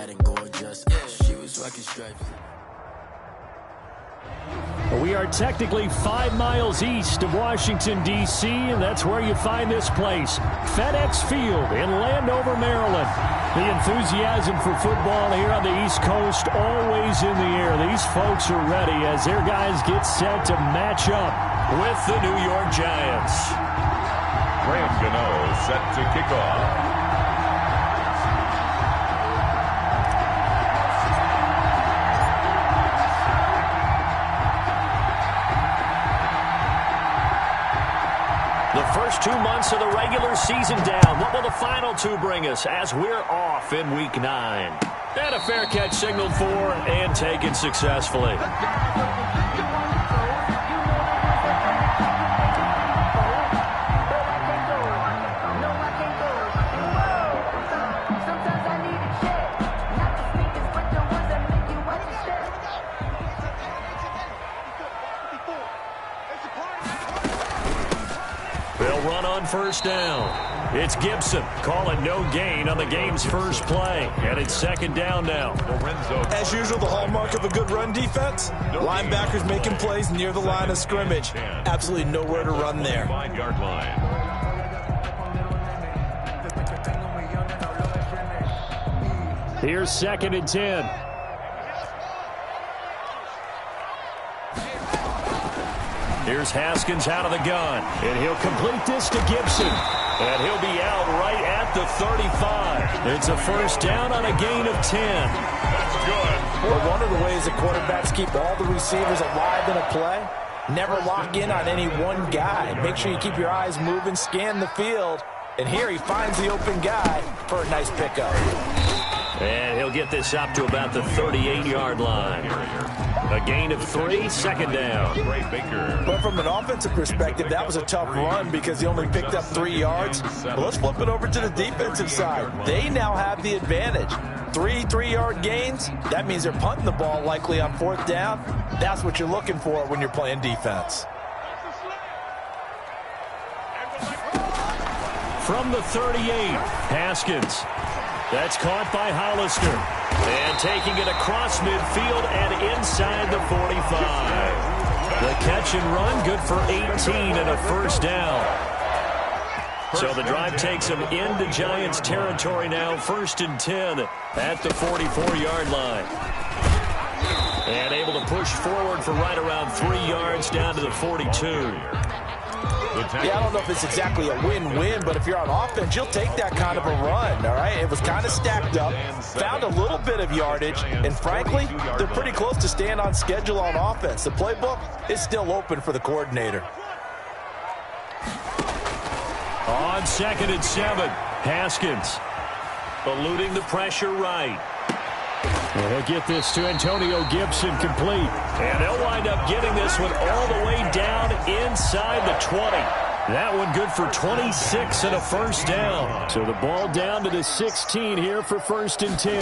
bad and gorgeous. She was rocking stripes. We are technically 5 miles east of Washington, D.C., and that's where you find this place, FedEx Field in Landover, Maryland. The enthusiasm for football here on the East Coast always in the air. These folks are ready as their guys get set to match up with the New York Giants. Graham Gano set to kick off. The first 2 months of the regular season down. What will the final 2 bring us as we're off in Week 9? And a fair catch signaled for and taken successfully. They'll run on first down. It's Gibson calling no gain on the game's first play. And it's second down now. As usual, the hallmark of a good run defense. Linebackers making plays near the line of scrimmage. Absolutely nowhere to run there. 5-yard line. Here's second and 10. Here's Haskins out of the gun, and he'll complete this to Gibson. And he'll be out right at the 35. It's a first down on a gain of 10. That's good. Well, one of the ways that quarterbacks keep all the receivers alive in a play, never lock in on any one guy. Make sure you keep your eyes moving, scan the field. And here he finds the open guy for a nice pickup. And he'll get this up to about the 38-yard line. A gain of 3, second down. But from an offensive perspective, that was a tough run because he only picked up 3 yards. But let's flip it over to the defensive side. They now have the advantage. 3 3-yard gains, that means they're punting the ball likely on fourth down. That's what you're looking for when you're playing defense. From the 38, Haskins. That's caught by Hollister. And taking it across midfield and inside the 45. The catch and run, good for 18 and a first down. So the drive takes them into Giants territory now, first and 10 at the 44-yard line. And able to push forward for right around 3 yards down to the 42. Yeah, I don't know if it's exactly a win-win, but if you're on offense, you'll take that kind of a run, all right? It was kind of stacked up, found a little bit of yardage, and frankly, they're pretty close to staying on schedule on offense. The playbook is still open for the coordinator. On second and 7, Haskins eluding the pressure right. And he'll get this to Antonio Gibson complete. And they'll wind up getting this one all the way down inside the 20. That one good for 26 and a first down. So the ball down to the 16 here for first and 10.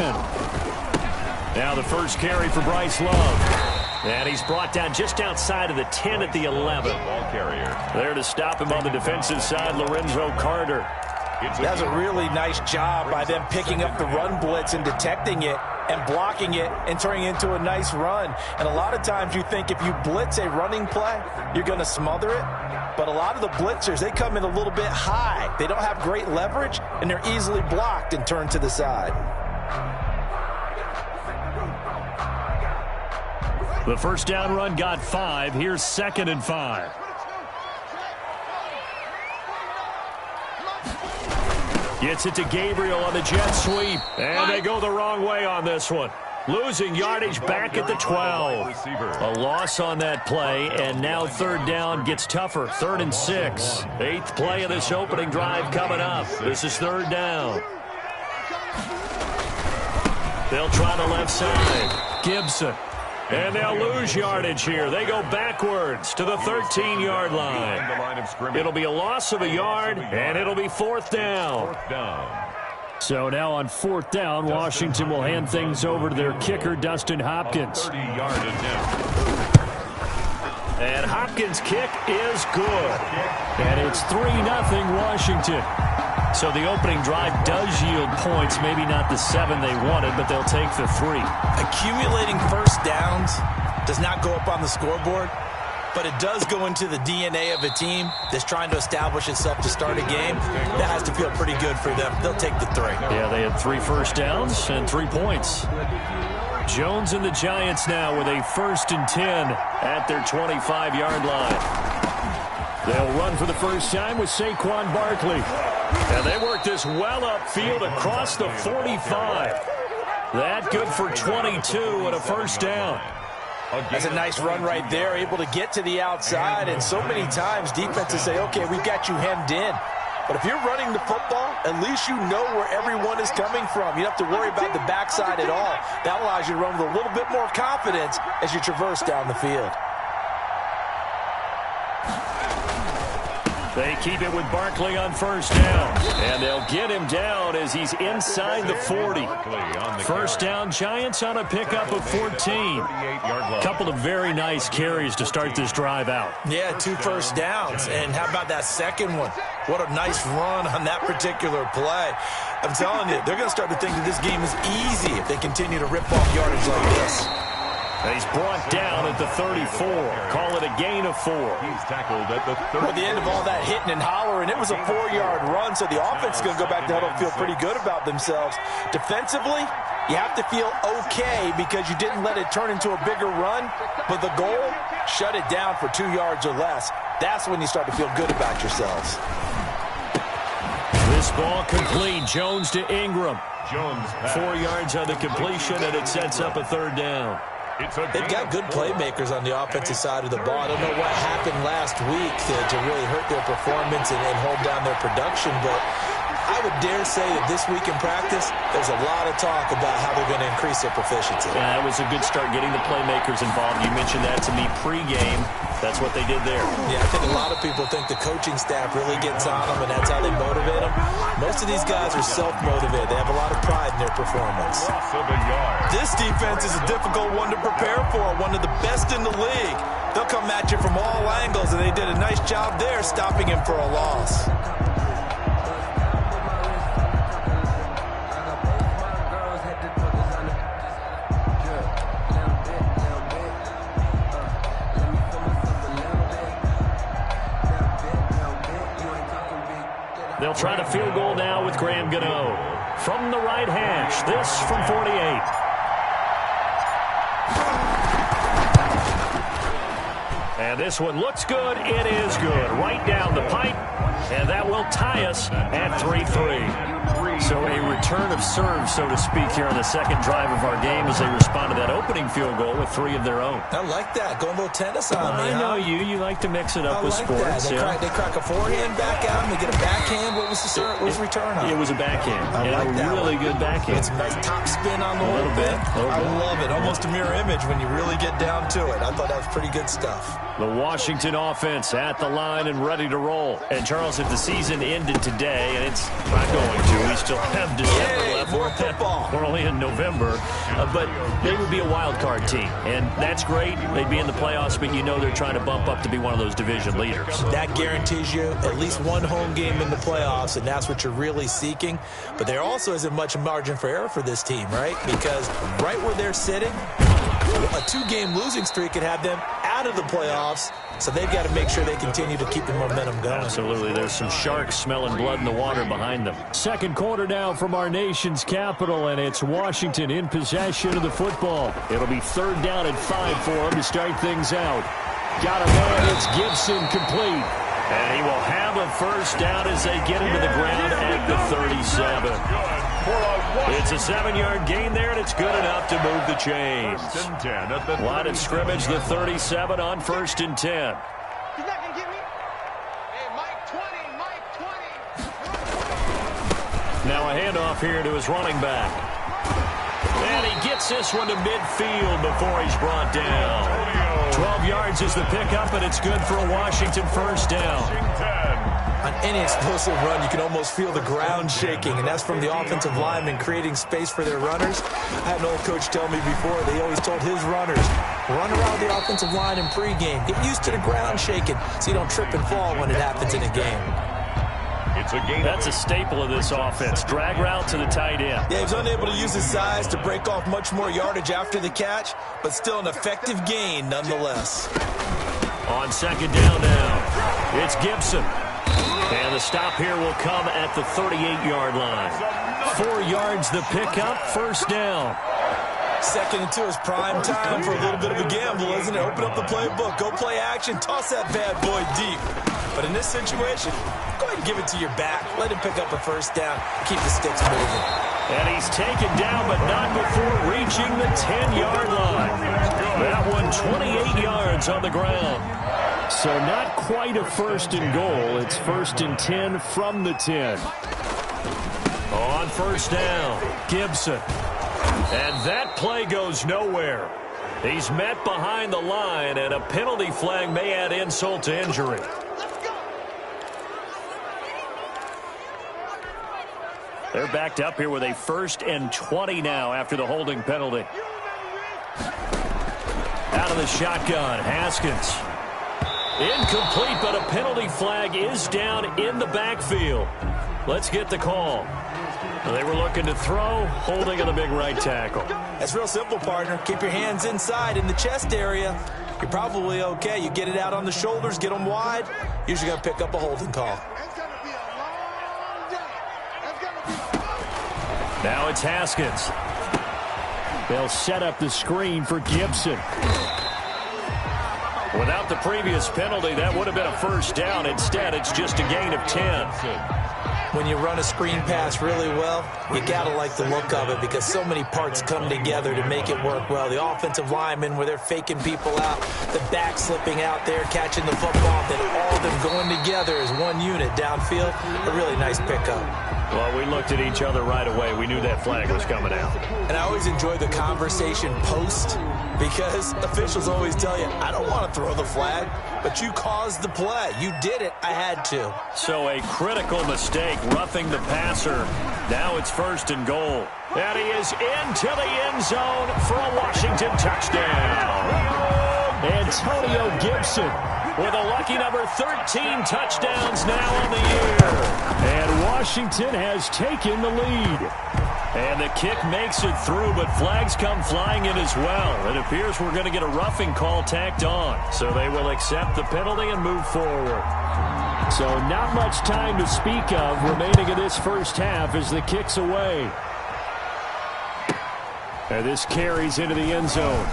Now the first carry for Bryce Love. And he's brought down just outside of the 10 at the 11. Ball carrier. There to stop him on the defensive side, Lorenzo Carter. That's a really nice job by them picking up the run blitz and detecting it and blocking it and turning it into a nice run. And a lot of times you think if you blitz a running play, you're going to smother it. But a lot of the blitzers, they come in a little bit high. They don't have great leverage, and they're easily blocked and turned to the side. The first down run got 5. Here's second and 5. Gets it to Gabriel on the jet sweep. And they go the wrong way on this one. Losing yardage back at the 12. A loss on that play, and now third down gets tougher. 3rd and 6. 8th play of this opening drive coming up. This is third down. They'll try the left side. Gibson. And they'll lose yardage here. They go backwards to the 13-yard line. It'll be a loss of a yard, and it'll be fourth down. So now on fourth down, Washington will hand things over to their kicker, Dustin Hopkins. And Hopkins' kick is good. And it's 3-0 Washington. So the opening drive does yield points, maybe not the 7 they wanted, but they'll take the 3. Accumulating first downs does not go up on the scoreboard, but it does go into the DNA of a team that's trying to establish itself to start a game. That has to feel pretty good for them. They'll take the 3. Yeah, they had 3 first downs and 3 points. Jones and the Giants now with a 1st and 10 at their 25-yard line. They'll run for the first time with Saquon Barkley. And they work this well upfield across the 45. That good for 22 and a first down. That's a nice run right there, able to get to the outside. And so many times defenses say, okay, we've got you hemmed in. But if you're running the football, at least you know where everyone is coming from. You don't have to worry about the backside at all. That allows you to run with a little bit more confidence as you traverse down the field. They keep it with Barkley on first down. And they'll get him down as he's inside the 40. First down, Giants on a pickup of 14. A couple of very nice carries to start this drive out. Yeah, 2 first downs. And how about that second one? What a nice run on that particular play. I'm telling you, they're going to start to think that this game is easy if they continue to rip off yardage like this. He's brought down at the 34. Call it a gain of 4. He's tackled at the 30. At the end of all that hitting and hollering, it was a 4-yard run, so the offense is going to go back to huddle and feel pretty good about themselves. Defensively, you have to feel okay because you didn't let it turn into a bigger run, but the goal, shut it down for 2 yards or less. That's when you start to feel good about yourselves. This ball complete. Jones to Ingram. 4 yards on the completion, and it sets up a 3rd down. They've got good playmakers on the offensive side of the ball. I don't know what happened last week to really hurt their performance and hold down their production, but I would dare say that this week in practice, there's a lot of talk about how they're going to increase their proficiency. Yeah, it was a good start getting the playmakers involved. You mentioned that to me pregame. That's what they did there. Yeah, I think a lot of people think the coaching staff really gets on them, and that's how they motivate them. Most of these guys are self-motivated. They have a lot of pride in their performance. This defense is a difficult one to prepare for, one of the best in the league. They'll come at you from all angles, and they did a nice job there stopping him for a loss. They'll try to field goal now with Graham Gano. From the right hash, this from 48. And this one looks good. It is good. Right down the pipe. And that will tie us at 3-3. So a return of serve, so to speak, here on the second drive of our game as they respond to that opening field goal with 3 of their own. I like that. Going a little tennis on me, I know you. You like to mix it up with like sports. That. They crack a forehand back out, and they get a backhand. What was the return on? It was a backhand. I like that really one. Good backhand. It's a nice top spin on the whole thing. I love it. Almost a mirror image when you really get down to it. I thought that was pretty good stuff. The Washington offense at the line and ready to roll. And, Charles, if the season ended today, and it's not going to, we still have December left. More football. We're only in November. But they would be a wild card team. And that's great. They'd be in the playoffs, but you know they're trying to bump up to be one of those division leaders. That guarantees you at least one home game in the playoffs, and that's what you're really seeking. But there also isn't much margin for error for this team, right? Because right where they're sitting, a 2-game losing streak could have them out of the playoffs, so they've got to make sure they continue to keep the momentum going. Absolutely. There's some sharks smelling blood in the water behind them. Second quarter now from our nation's capital, and it's Washington in possession of the football. It'll be 3rd down and 5 for them to start things out. Got a man. It's Gibson complete. And he will have a first down as they get him to the ground at the 37. It's a 7-yard gain there, and it's good enough to move the chains. Line of scrimmage, the 37 on 1st and 10. He's not going to get me. Hey, Mike 20, Mike 20. Now a handoff here to his running back. And he gets this one to midfield before he's brought down. 12 yards is the pickup, and it's good for a Washington first down. On any explosive run, you can almost feel the ground shaking, and that's from the offensive linemen creating space for their runners. I had an old coach tell me before, they always told his runners, run around the offensive line in pregame. Get used to the ground shaking so you don't trip and fall when it happens in a game. It's a gain. That's a staple of this offense. Drag route to the tight end. Yeah, he was unable to use his size to break off much more yardage after the catch, but still an effective gain nonetheless. On second down now, it's Gibson. And the stop here will come at the 38-yard line. 4 yards the pickup, first down. Second and 2 is prime time for a little bit of a gamble, isn't it? Open up the playbook, go play action, toss that bad boy deep. But in this situation, go ahead and give it to your back. Let him pick up a first down, keep the sticks moving. And he's taken down, but not before reaching the 10-yard line. That one 28 yards on the ground. So not quite a first and goal. It's first and 10 from the 10. On first down, Gibson. And that play goes nowhere. He's met behind the line, and a penalty flag may add insult to injury. They're backed up here with a first and 20 now after the holding penalty. Out of the shotgun, Haskins. Incomplete, but a penalty flag is down in the backfield. Let's get the call. They were looking to throw, holding on the big right tackle. That's real simple, partner. Keep your hands inside in the chest area. You're probably okay. You get it out on the shoulders, get them wide. Usually going to pick up a holding call. Now it's Haskins. They'll set up the screen for Gibson. Without the previous penalty, that would have been a first down. Instead, it's just a gain of 10. When you run a screen pass really well, you got to like the look of it because so many parts come together to make it work well. The offensive linemen, where they're faking people out, the back slipping out there, catching the football, then all of them going together as one unit downfield. A really nice pickup. Well, we looked at each other right away. We knew that flag was coming out. And I always enjoy the conversation post because officials always tell you, I don't want to throw the flag, but you caused the play. You did it. I had to. So a critical mistake, roughing the passer. Now it's first and goal. And he is into the end zone for a Washington touchdown. Antonio Gibson with a lucky number 13 touchdowns now on the year. And Washington has taken the lead. And the kick makes it through, but flags come flying in as well. It appears we're going to get a roughing call tacked on. So they will accept the penalty and move forward. So not much time to speak of remaining in this first half as the kick's away. And this carries into the end zone.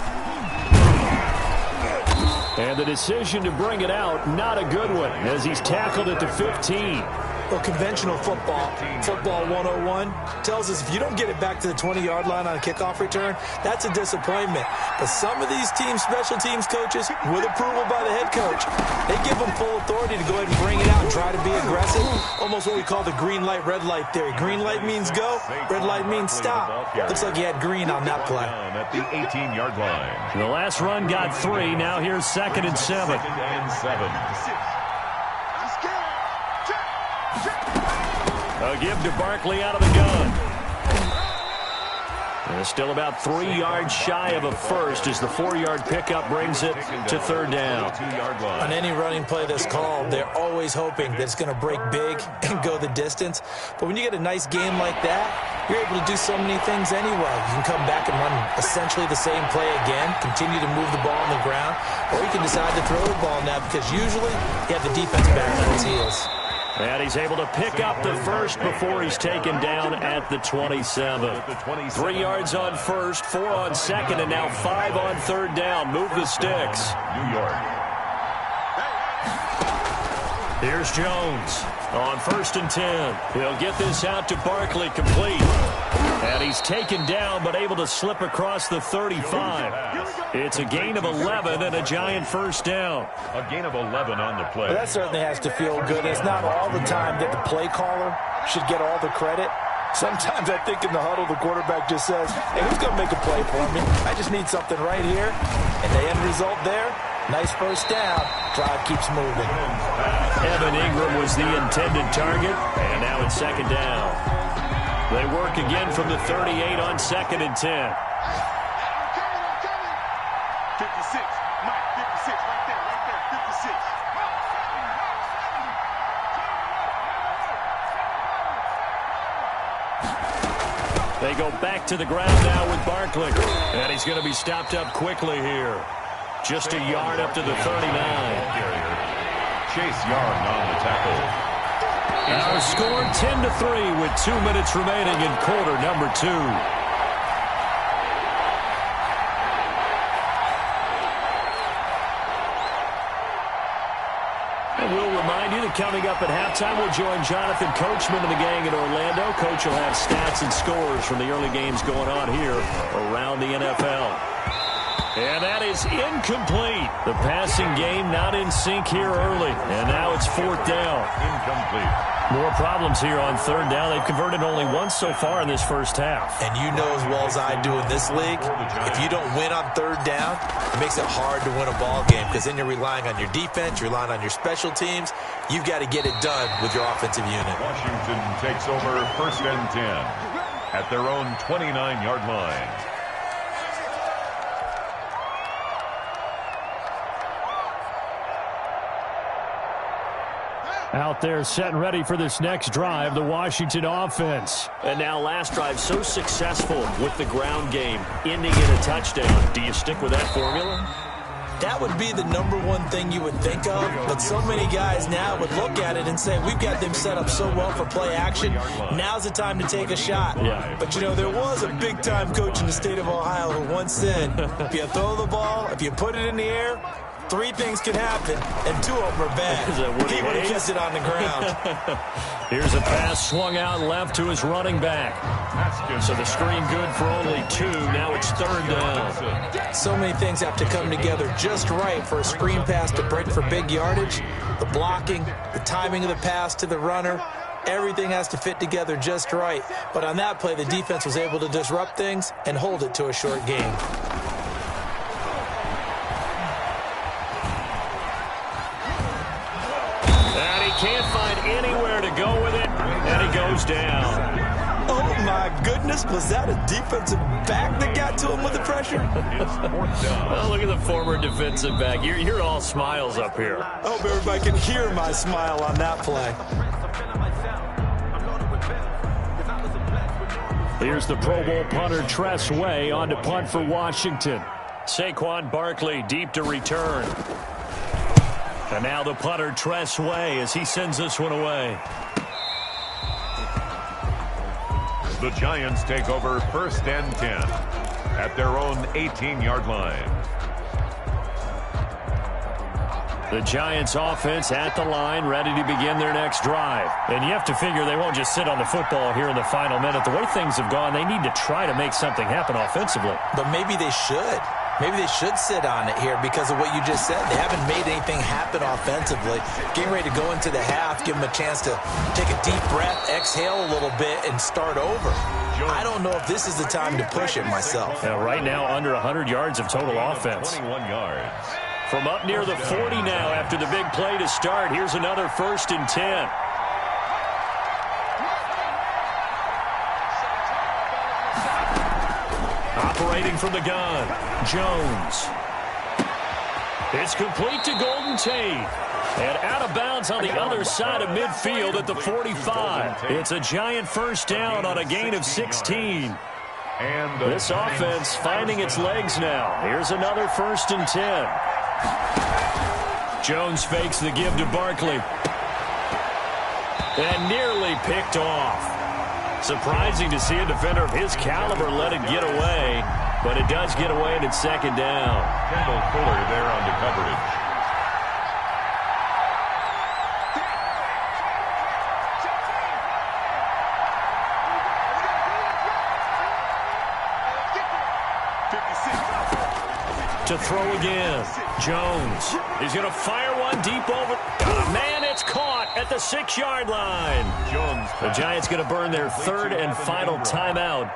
And the decision to bring it out, not a good one, as he's tackled at the 15. Well, conventional football 101, tells us if you don't get it back to the 20-yard line on a kickoff return, that's a disappointment. But some of these teams, special teams coaches, with approval by the head coach, they give them full authority to go ahead and bring it out and try to be aggressive. Almost what we call the green light, red light theory. Green light means go, red light means stop. Looks like he had green on that play. At the 18-yard line. The last run got 3. Now here's 2nd and 7. 2nd and 7. A give to Barkley out of the gun. And still about 3 yards shy of a first as the 4-yard pickup brings it to 3rd down. On any running play that's called, they're always hoping that it's going to break big and go the distance. But when you get a nice game like that, you're able to do so many things anyway. You can come back and run essentially the same play again, continue to move the ball on the ground, or you can decide to throw the ball now because usually you have the defense back on its heels. And he's able to pick up the first before he's taken down at the 27. 3 yards on first, 4 on second, and now 5 on 3rd down. Move the sticks. New York. Here's Jones on 1st and 10. He'll get this out to Barkley, complete. And he's taken down but able to slip across the 35. It's a gain of 11 and a giant first down. A gain of 11 on the play. Well, that certainly has to feel good. It's not all the time that the play caller should get all the credit. Sometimes I think in the huddle the quarterback just says, hey, who's going to make a play for me? I just need something right here. And the end result there, nice first down. Drive keeps moving. Evan Ingram was the intended target, and now it's 2nd down. They work again from the 38 on 2nd and 10. 56, Mike, 56, right there, 56. They go back to the ground now with Barkley. And he's going to be stopped up quickly here. Just a yard up to the 39. Chase Young on the tackle. Our score 10-3 with 2 minutes remaining in quarter number 2. And we'll remind you that coming up at halftime, we'll join Jonathan Coachman and the gang in Orlando. Coach will have stats and scores from the early games going on here around the NFL. And that is incomplete. The passing game not in sync here early. And now it's 4th down. Incomplete. More problems here on 3rd down. They've converted only once so far in this first half. And you know as well as I do in this league, if you don't win on 3rd down, it makes it hard to win a ball game because then you're relying on your defense, you're relying on your special teams. You've got to get it done with your offensive unit. Washington takes over 1st and 10 at their own 29-yard line. Out there set and ready for this next drive, the Washington offense. And now last drive so successful with the ground game, ending in a touchdown. Do you stick with that formula? That would be the #1 thing you would think of, but so many guys now would look at it and say, we've got them set up so well for play action, now's the time to take a shot. Yeah. But, you know, there was a big-time coach in the state of Ohio who once said, if you throw the ball, if you put it in the air, 3 things can happen, and 2 of them are bad. He would have kissed it on the ground. Here's a pass swung out left to his running back. So the screen good for only 2. Now it's 3rd down. So many things have to come together just right for a screen pass to break for big yardage. The blocking, the timing of the pass to the runner, everything has to fit together just right. But on that play, the defense was able to disrupt things and hold it to a short game. Can't find anywhere to go with it, and he goes down. Oh, my goodness. Was that a defensive back that got to him with the pressure? Well, look at the former defensive back. You're all smiles up here. I hope everybody can hear my smile on that play. Here's the Pro Bowl punter Tress Way on to punt for Washington. Saquon Barkley deep to return. And now the punter, Tress Way, as he sends this one away. The Giants take over 1st and 10 at their own 18-yard line. The Giants offense at the line, ready to begin their next drive. And you have to figure they won't just sit on the football here in the final minute. The way things have gone, they need to try to make something happen offensively. But maybe they should. Maybe they should sit on it here because of what you just said. They haven't made anything happen offensively. Getting ready to go into the half, give them a chance to take a deep breath, exhale a little bit, and start over. I don't know if this is the time to push it myself. Now, right now, under 100 yards of total offense. 21 yards. From up near the 40 now after the big play to start. Here's another 1st and 10. Operating from the gun, Jones. It's complete to Golden Tate. And out of bounds on the other side of midfield at the 45. It's a giant 1st down on a gain of 16. And this offense finding its legs now. Here's another 1st and 10. Jones fakes the give to Barkley. And nearly picked off. Surprising to see a defender of his caliber let it get away, but it does get away and it's 2nd down. Kendall Fuller there on the coverage. To throw again, Jones. He's going to fire one deep over. Man, it's caught at the 6-yard line. Jones. The Giants going to burn their 3rd and final timeout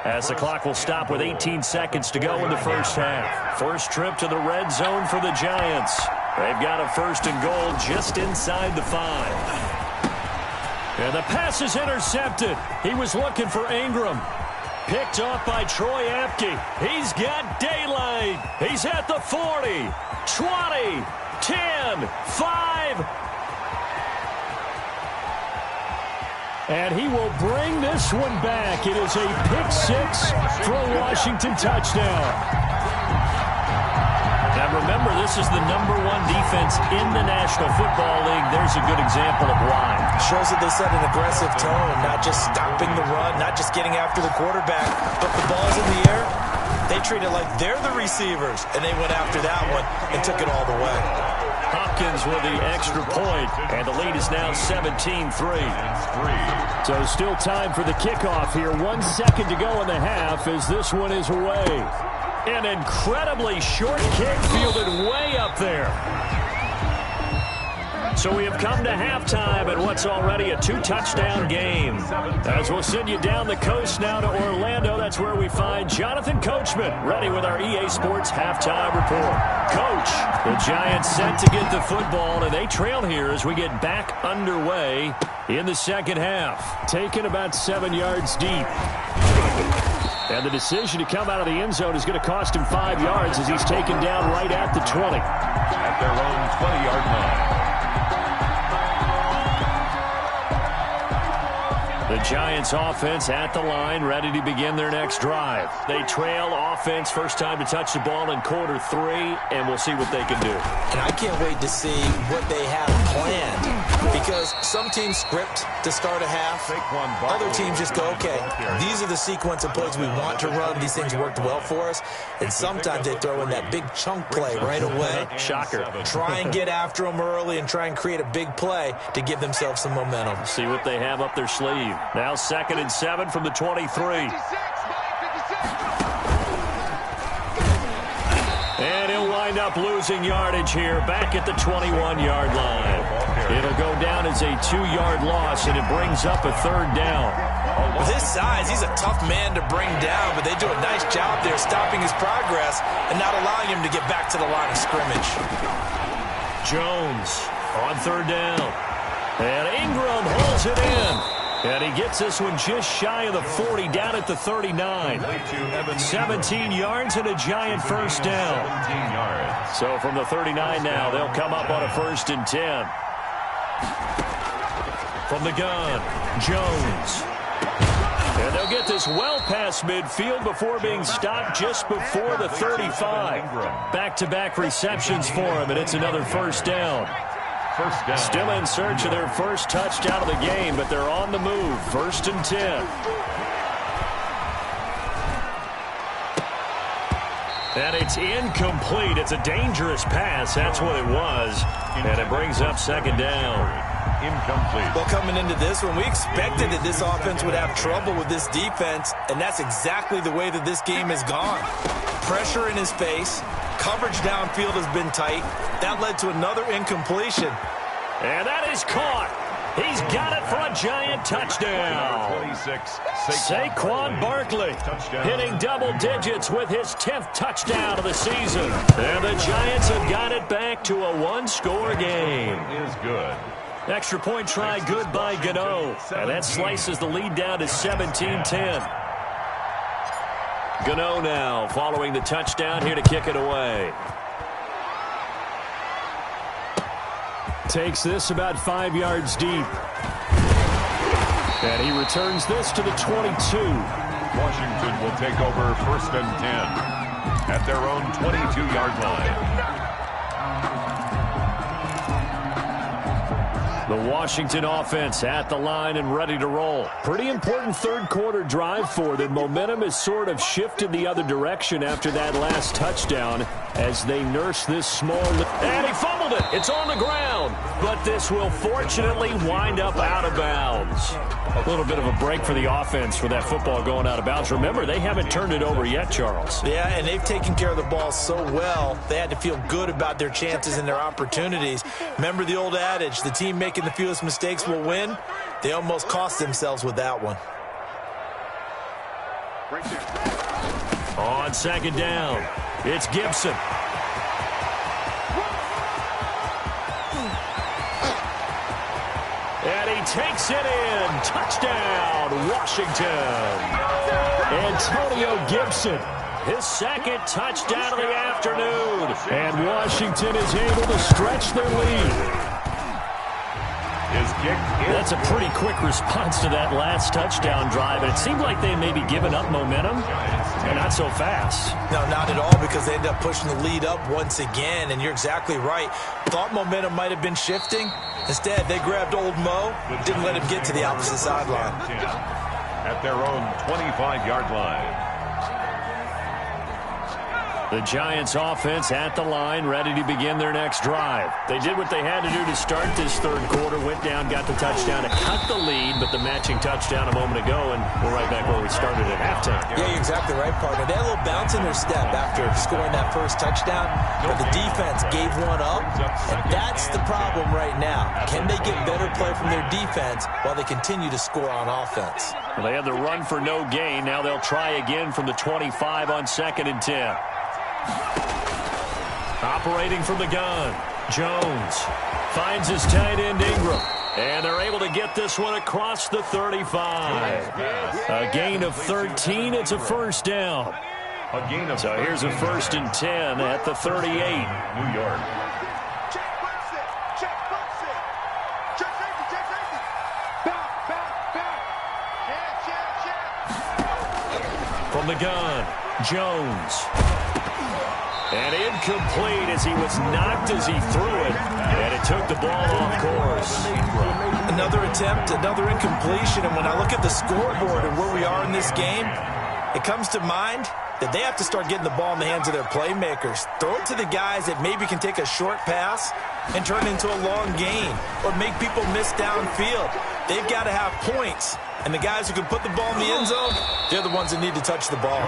as the clock will stop with 18 seconds to go in the first half. First trip to the red zone for the Giants. They've got a 1st and goal just inside the 5. And the pass is intercepted. He was looking for Ingram. Picked off by Troy Apke. He's got daylight. He's at the 40, 20, 10, 5. And he will bring this one back. It is a pick-6 for a Washington touchdown. And remember, this is the #1 defense in the National Football League. There's a good example of why. Shows that they set an aggressive tone, not just stopping the run, not just getting after the quarterback, but the ball's in the air. They treat it like they're the receivers, and they went after that one and took it all the way. Hopkins with the extra point, and the lead is now 17-3. So still time for the kickoff here. 1 second to go in the half as this one is away. An incredibly short kick fielded way up there. So we have come to halftime in what's already a 2-touchdown game. As we'll send you down the coast now to Orlando, that's where we find Jonathan Coachman, ready with our EA Sports halftime report. Coach, the Giants set to get the football, and they trail here as we get back underway in the second half. Taken about 7 yards deep. And the decision to come out of the end zone is going to cost him 5 yards as he's taken down right at the 20. At their own 20-yard line. The Giants offense at the line, ready to begin their next drive. They trail offense, first time to touch the ball in quarter 3, and we'll see what they can do. And I can't wait to see what they have planned, because some teams script to start a half. Other teams just go, okay, these are the sequence of plays we want to run. These things worked well for us. And sometimes they throw in that big chunk play right away. Shocker. Try and get after them early and try and create a big play to give themselves some momentum. See what they have up their sleeve. Now 2nd and 7 from the 23. And he'll wind up losing yardage here back at the 21-yard line. It'll go down as a 2-yard loss, and it brings up a 3rd down. With his size, he's a tough man to bring down, but they do a nice job there stopping his progress and not allowing him to get back to the line of scrimmage. Jones on 3rd down. And Ingram holds it in. And he gets this one just shy of the 40, down at the 39. 17 yards and a Giant first down. So from the 39 now, they'll come up on a 1st and 10. From the gun, Jones. And they'll get this well past midfield before being stopped just before the 35. Back-to-back receptions for him, and it's another 1st down. Still in search of their first touchdown of the game, but they're on the move. 1st and 10. And it's incomplete. It's a dangerous pass. That's what it was. And it brings up 2nd down. Incomplete. Well, coming into this one, we expected that this offense would have trouble with this defense, and that's exactly the way that this game has gone. Pressure in his face. Coverage downfield has been tight. That led to another incompletion. And that is caught. He's got it for a Giant touchdown. 26, Saquon Barkley hitting double digits with his 10th touchdown of the season. And the Giants have got it back to a 1-score game. Is good. Extra point try good by Gano. And that slices the lead down to 17-10. Gano now following the touchdown here to kick it away. Takes this about 5 yards deep. And he returns this to the 22. Washington will take over 1st and 10 at their own 22-yard line. The Washington offense at the line and ready to roll. Pretty important 3rd quarter drive for them. Momentum has sort of shifted the other direction after that last touchdown as they nurse this small. And he fumbled it. It's on the ground. But this will fortunately wind up out of bounds. A little bit of a break for the offense with that football going out of bounds. Remember, they haven't turned it over yet, Charles. Yeah, and they've taken care of the ball so well, they had to feel good about their chances and their opportunities. Remember the old adage, the team making the fewest mistakes will win? They almost cost themselves with that one. On 2nd down, it's Gibson. And he takes it in. Touchdown, Washington. Antonio Gibson. His 2nd touchdown of the afternoon. And Washington is able to stretch their lead. His kick is That's a pretty quick response to that last touchdown drive, and it seemed like they may be giving up momentum, and not so fast. No, not at all, because they ended up pushing the lead up once again, and you're exactly right. Thought momentum might have been shifting. Instead, they grabbed old Mo, didn't let him get to the opposite sideline. At their own 25-yard line. The Giants offense at the line, ready to begin their next drive. They did what they had to do to start this third quarter, went down, got the touchdown to cut the lead, but the matching touchdown a moment ago, and we're right back where we started at halftime. Yeah, you're exactly right, partner. They had a little bounce in their step after scoring that first touchdown, but the defense gave one up, and that's the problem right now. Can they get better play from their defense while they continue to score on offense? Well, they had the run for no gain. Now they'll try again from the 25 on 2nd and 10. Operating from the gun, Jones finds his tight end Ingram, and they're able to get this one across the 35. A gain of 13. It's a first down. So here's a 1st and 10 at the 38. New York. From the gun, Jones. And incomplete as he was knocked as he threw it. And it took the ball off course. Another attempt, another incompletion. And when I look at the scoreboard and where we are in this game, it comes to mind that they have to start getting the ball in the hands of their playmakers. Throw it to the guys that maybe can take a short pass and turn it into a long gain or make people miss downfield. They've got to have points. And the guys who can put the ball in the end zone, they're the ones that need to touch the ball.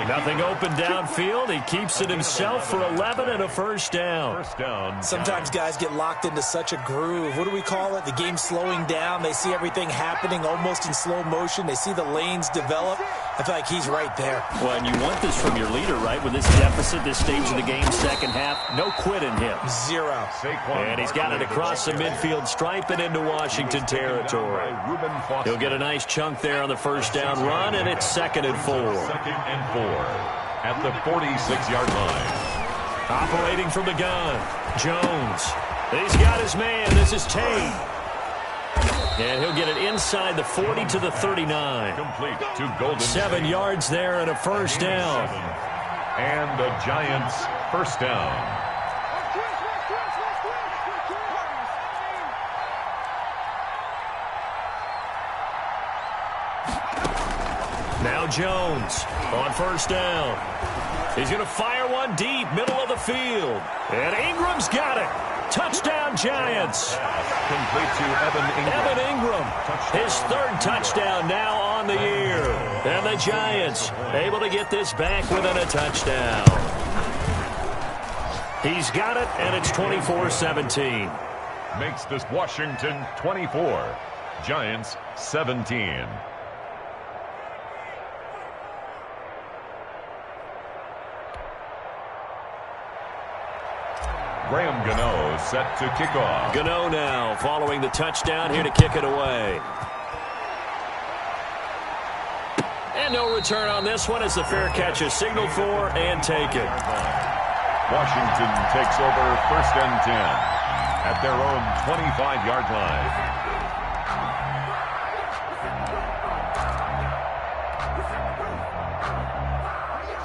Nothing open downfield. He keeps it himself for 11 and a first down. Sometimes guys get locked into such a groove. What do we call it? The game's slowing down. They see everything happening almost in slow motion. They see the lanes develop. I feel like he's right there. Well, and you want this from your leader, right? With this deficit, this stage of the game, second half, no quit in him. Zero. And he's got it across the midfield stripe and into Washington territory. He'll get a nice chunk there on the first down run, and it's 2nd and 4. 2nd and 4 at the 46-yard line. Operating from the gun, Jones. He's got his man. This is Tate. And he'll get it inside the 40 to the 39. Complete to Golden 7 yards there and a first down. And the Giants first down. Now Jones on first down. He's going to fire one deep, middle of the field. And Ingram's got it. Touchdown, Giants. Complete to Evan Ingram. Evan Ingram, his 3rd touchdown now on the year. And the Giants able to get this back within a touchdown. He's got it, and it's 24-17. Makes this Washington 24, Giants 17. Graham Gano set to kick off. Gano now following the touchdown here to kick it away. And no return on this one as the fair catch is signaled for and taken. Washington takes over 1st and 10 at their own 25-yard line.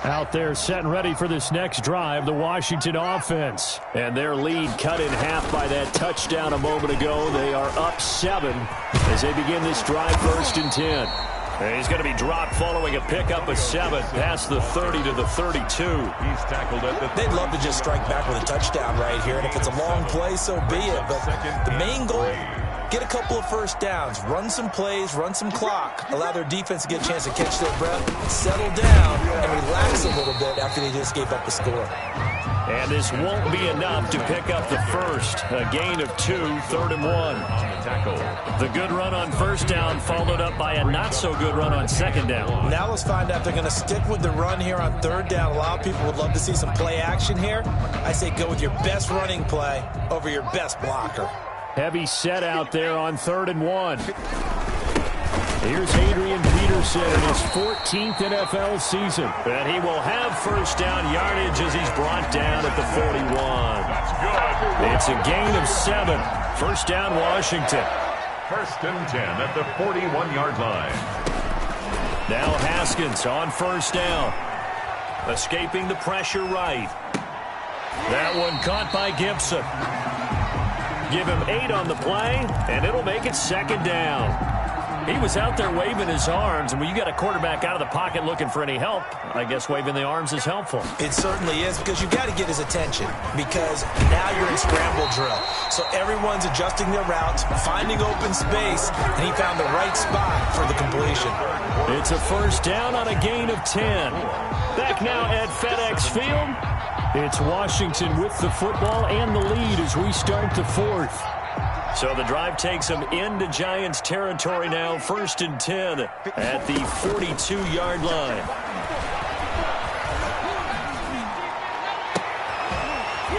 Out there set and ready for this next drive, the Washington offense. And their lead cut in half by that touchdown a moment ago. They are up 7 as they begin this drive 1st and 10. And he's going to be dropped following a pickup of 7 past the 30 to the 32. He's tackled at the... They'd love to just strike back with a touchdown right here, and if it's a long play, so be it. But the main goal, get a couple of first downs, run some plays, run some clock, allow their defense to get a chance to catch their breath, settle down, and relax a little bit after they just gave up the score. And this won't be enough to pick up the first. A gain of 2, 3rd and 1. The good run on first down followed up by a not-so-good run on second down. Now let's find out if they're going to stick with the run here on 3rd down. A lot of people would love to see some play action here. I say go with your best running play over your best blocker. Heavy set out there on 3rd and 1. Here's Adrian Peterson in his 14th NFL season. And he will have first down yardage as he's brought down at the 41. That's good. It's a gain of 7. First down, Washington. First and 10 at the 41-yard line. Now Haskins on first down. Escaping the pressure right. That one caught by Gibson. Give him 8 on the play, and it'll make it second down. He was out there waving his arms, and when you got a quarterback out of the pocket looking for any help, I guess waving the arms is helpful. It certainly is, because you've got to get his attention, because now you're in scramble drill. So everyone's adjusting their routes, finding open space, and he found the right spot for the completion. It's a first down on a gain of 10. Back now at FedEx Field. It's Washington with the football and the lead as we start the fourth. So the drive takes them into Giants territory now, first and 10 at the 42-yard line.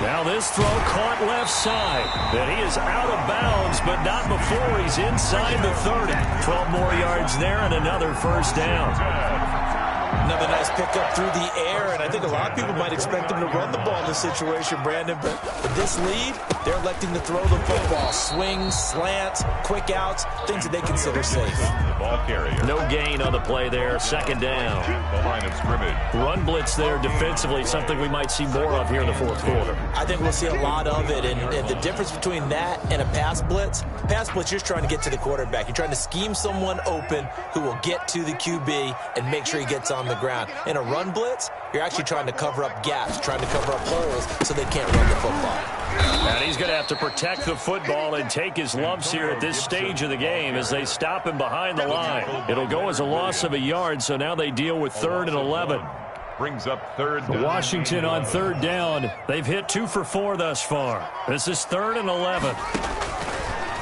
Now this throw caught left side. And he is out of bounds, but not before he's inside the 30. 12 more yards there and another first down. Another nice pickup through the air, and I think a lot of people might expect him to run the ball in this situation, Brandon, but with this lead, they're electing to throw the football. Swings, slants, quick outs, things that they consider safe. The ball carrier. No gain on the play there, second down. The line of scrimmage. Run blitz there defensively, something we might see more of here in the fourth quarter. I think we'll see a lot of it, and the difference between that and a pass blitz, you're just trying to get to the quarterback. You're trying to scheme someone open who will get to the QB and make sure he gets on the ground. In a run blitz, you're actually trying to cover up gaps, trying to cover up holes so they can't run the football. And he's going to have to protect the football and take his lumps here at this stage of the game as they stop him behind the line. It'll go as a loss of a yard, so now they deal with 3rd and 11. Brings up third down. Washington on third down. They've hit 2 for 4 thus far. This is 3rd and 11.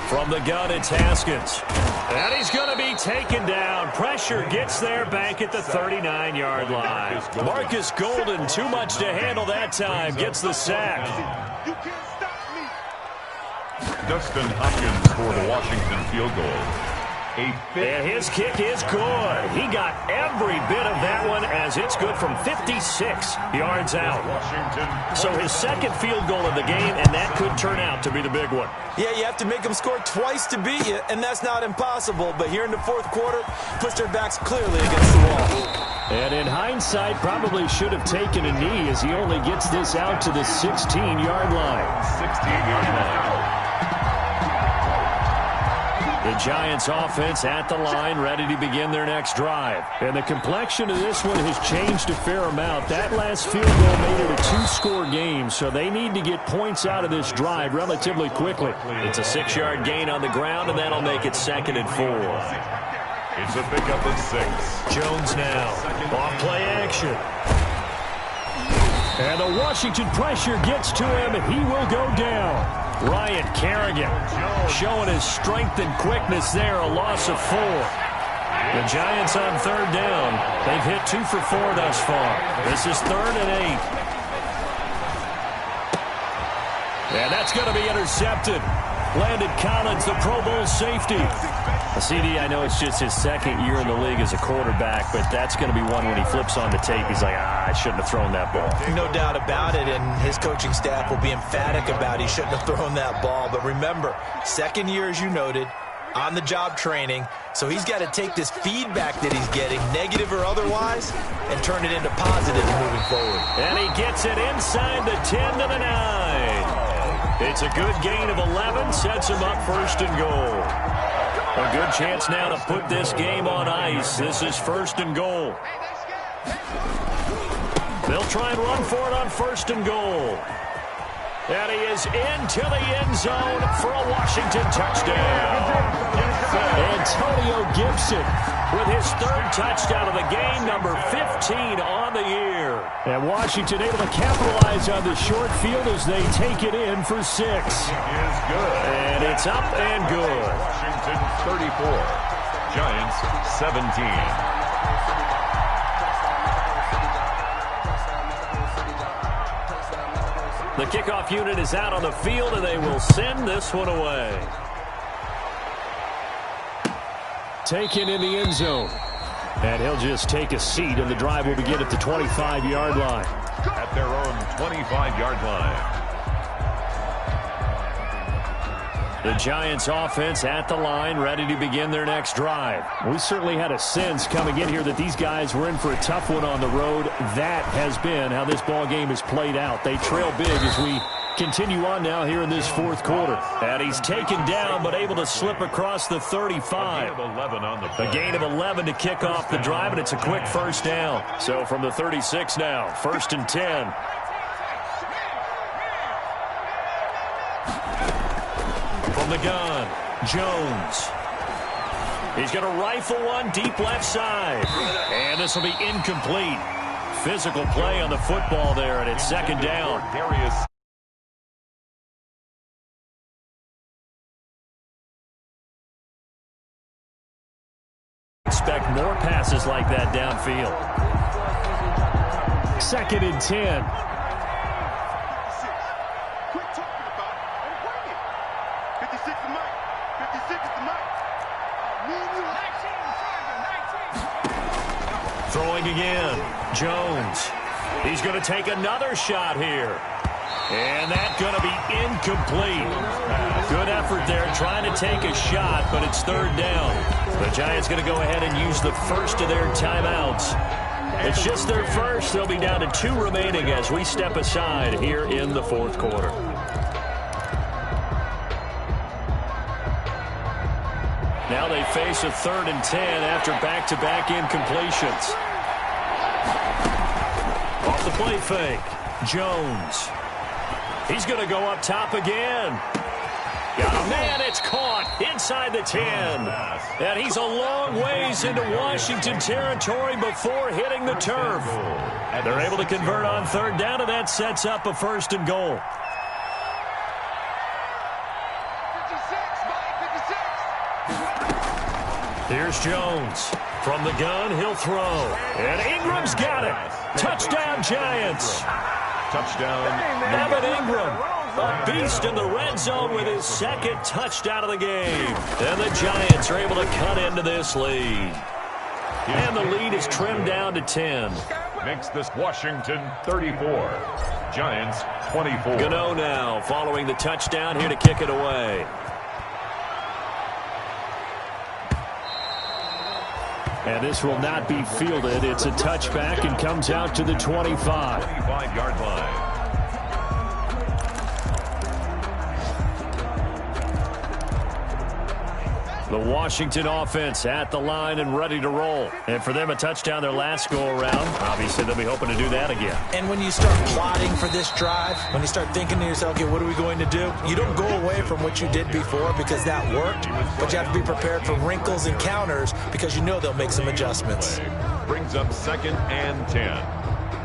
From the gun, it's Haskins. And he's going to be taken down. Pressure gets there back at the 39-yard line. Marcus Golden, too much to handle that time, gets the sack. You can't stop me. Dustin Hopkins for the Washington field goal. And his kick is good. He got every bit of that one as it's good from 56 yards out. So his second field goal of the game, and that could turn out to be the big one. Yeah, you have to make them score twice to beat you, and that's not impossible. But here in the fourth quarter, puts their backs clearly against the wall. And in hindsight, probably should have taken a knee as he only gets this out to the 16-yard line. 16-yard line. The Giants offense at the line, ready to begin their next drive. And the complexion of this one has changed a fair amount. That last field goal made it a 2-score game, so they need to get points out of this drive relatively quickly. It's a 6-yard gain on the ground, and that'll make it 2nd and 4. It's a pickup of 6. Jones now, off play action. And the Washington pressure gets to him, and he will go down. Ryan Kerrigan showing his strength and quickness there, a loss of 4. The Giants on third down. They've hit 2 for 4 thus far. This is 3rd and 8. And that's going to be intercepted. Landon Collins, the Pro Bowl safety. CD, I know it's just his second year in the league as a quarterback, but that's going to be one when he flips on the tape. He's like, I shouldn't have thrown that ball. No doubt about it, and his coaching staff will be emphatic about he shouldn't have thrown that ball. But remember, second year, as you noted, on-the-job training, so he's got to take this feedback that he's getting, negative or otherwise, and turn it into positive moving forward. And he gets it inside the 10 to the 9. It's a good gain of 11, sets him up 1st and goal. A good chance now to put this game on ice. This is 1st and goal. They'll try and run for it on 1st and goal. And he is into the end zone for a Washington touchdown. Antonio Gibson with his 3rd touchdown of the game, number 15 on the year. And Washington able to capitalize on the short field as they take it in for 6. It is good. And it's up and good. Washington 34. Giants 17. The kickoff unit is out on the field, and they will send this one away. taken in the end zone. And he'll just take a seat, and the drive will begin at the 25-yard line. At their own 25-yard line. The Giants offense at the line, ready to begin their next drive. We certainly had a sense coming in here that these guys were in for a tough one on the road. That has been how this ball game has played out. They trail big as we continue on now here in this fourth quarter. And he's taken down but able to slip across the 35. A gain of 11 to kick off the drive, and it's a quick first down. So from the 36 now, 1st and 10. From the gun, Jones. He's going to rifle one deep left side. And this will be incomplete. Physical play on the football there, and it's 2nd down. Expect more passes like that downfield. 2nd and 10. Throwing again, Jones. He's going to take another shot here. And that's going to be incomplete. Good effort there trying to take a shot, but it's 3rd down. The Giants going to go ahead and use the first of their timeouts. It's just their first. They'll be down to 2 remaining as we step aside here in the 4th quarter. Now they face a 3rd and 10 after back-to-back incompletions. Off the play fake, Jones. He's going to go up top again. Got a man, it's caught inside the 10. And he's a long ways into Washington territory before hitting the turf. They're able to convert on 3rd down, and that sets up a 1st and goal. Here's Jones. From the gun, he'll throw. And Ingram's got it. Touchdown, Giants. Touchdown. Evan Ingram, a beast in the red zone with his 2nd touchdown of the game. And the Giants are able to cut into this lead. And the lead is trimmed down to 10. Makes this Washington 34. Giants 24. Gano now following the touchdown here to kick it away. And this will not be fielded. It's a touchback and comes out to the 25. 25-yard line. The Washington offense at the line and ready to roll. And for them, a touchdown their last go-around. Obviously, they'll be hoping to do that again. And when you start plotting for this drive, when you start thinking to yourself, okay, what are we going to do? You don't go away from what you did before because that worked, but you have to be prepared for wrinkles and counters because you know they'll make some adjustments. Brings up 2nd and 10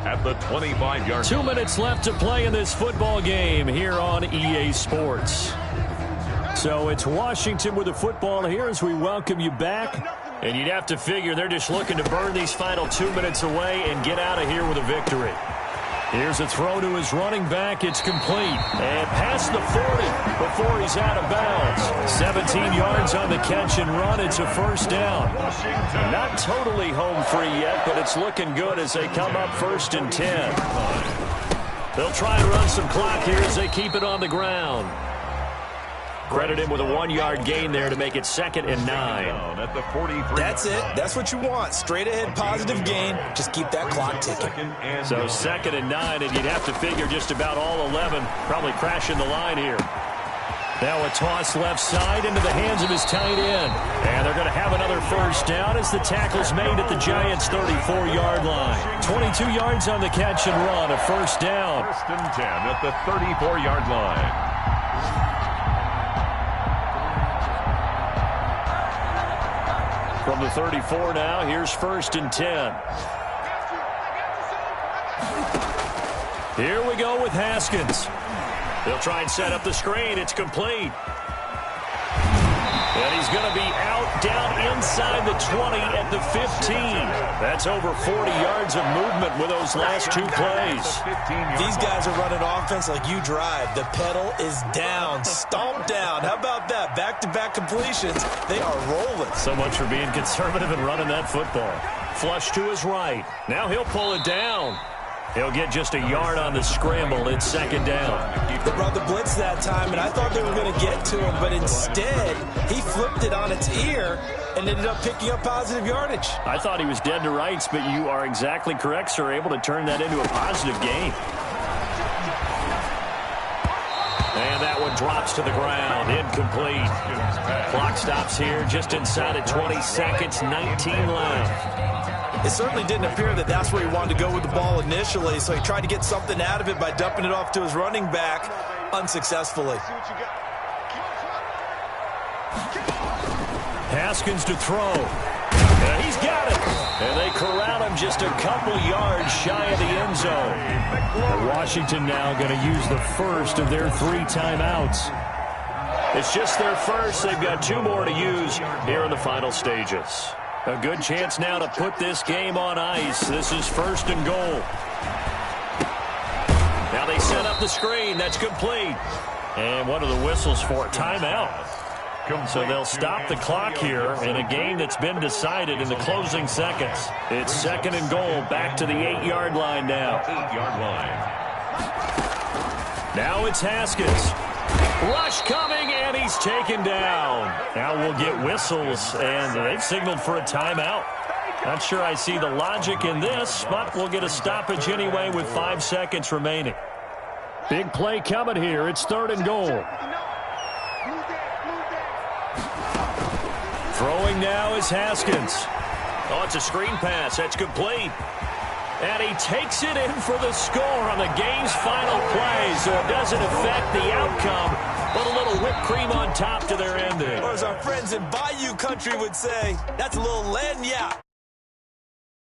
at the 25-yard. 2 minutes left to play in this football game here on EA Sports. So it's Washington with the football here as we welcome you back. And you'd have to figure they're just looking to burn these final 2 minutes away and get out of here with a victory. Here's a throw to his running back. It's complete. And past the 40 before he's out of bounds. 17 yards on the catch and run. It's a 1st down. Not totally home free yet, but it's looking good as they come up 1st and 10. They'll try to run some clock here as they keep it on the ground. Credit him with a 1-yard gain there to make it 2nd and 9. At the 43. That's it. That's what you want. Straight ahead positive gain. Just keep that clock ticking. So 2nd and 9, and you'd have to figure just about all 11 probably crashing the line here. Now a toss left side into the hands of his tight end. And they're going to have another 1st down as the tackle's made at the Giants' 34-yard line. 22 yards on the catch and run, a 1st down. 1st and 10 at the 34-yard line. From the 34 now, here's 1st and 10. Here we go with Haskins. They'll try and set up the screen. It's complete. And he's going to be out down inside the 20 at the 15. That's over 40 yards of movement with those last two plays. These guys are running offense like you drive. The pedal is down, stomped down. How about that? Back-to-back completions. They are rolling. So much for being conservative and running that football. Flush to his right. Now he'll pull it down. He'll get just a yard on the scramble. It's second down. They brought the blitz that time, and I thought they were going to get to him, but instead he flipped it on its ear and ended up picking up positive yardage. I thought he was dead to rights, but you are exactly correct, sir. Able to turn that into a positive gain. And that one drops to the ground. Incomplete. Clock stops here just inside of 20 seconds. 19 left. It certainly didn't appear that that's where he wanted to go with the ball initially, so he tried to get something out of it by dumping it off to his running back unsuccessfully. Haskins to throw. And he's got it. And they corral him just a couple yards shy of the end zone. And Washington now going to use the first of their 3 timeouts. It's just their first. They've got 2 more to use here in the final stages. A good chance now to put this game on ice. This is first and goal. Now they set up the screen. That's complete. And what are the whistles for? Timeout. So they'll stop the clock here in a game that's been decided in the closing seconds. It's second and goal. Back to the 8-yard line now. 8-yard line. Now it's Haskins. Rush coming, and he's taken down. Now we'll get whistles, and they've signaled for a timeout. Not sure I see the logic in this, but we'll get a stoppage anyway with 5 seconds remaining. Big play coming here. It's third and goal. Throwing now is Haskins. Oh, it's a screen pass. That's complete. And he takes it in for the score on the game's final play, so it doesn't affect the outcome, but a little whipped cream on top to their ending. Or as our friends in Bayou Country would say, that's a little lagniappe.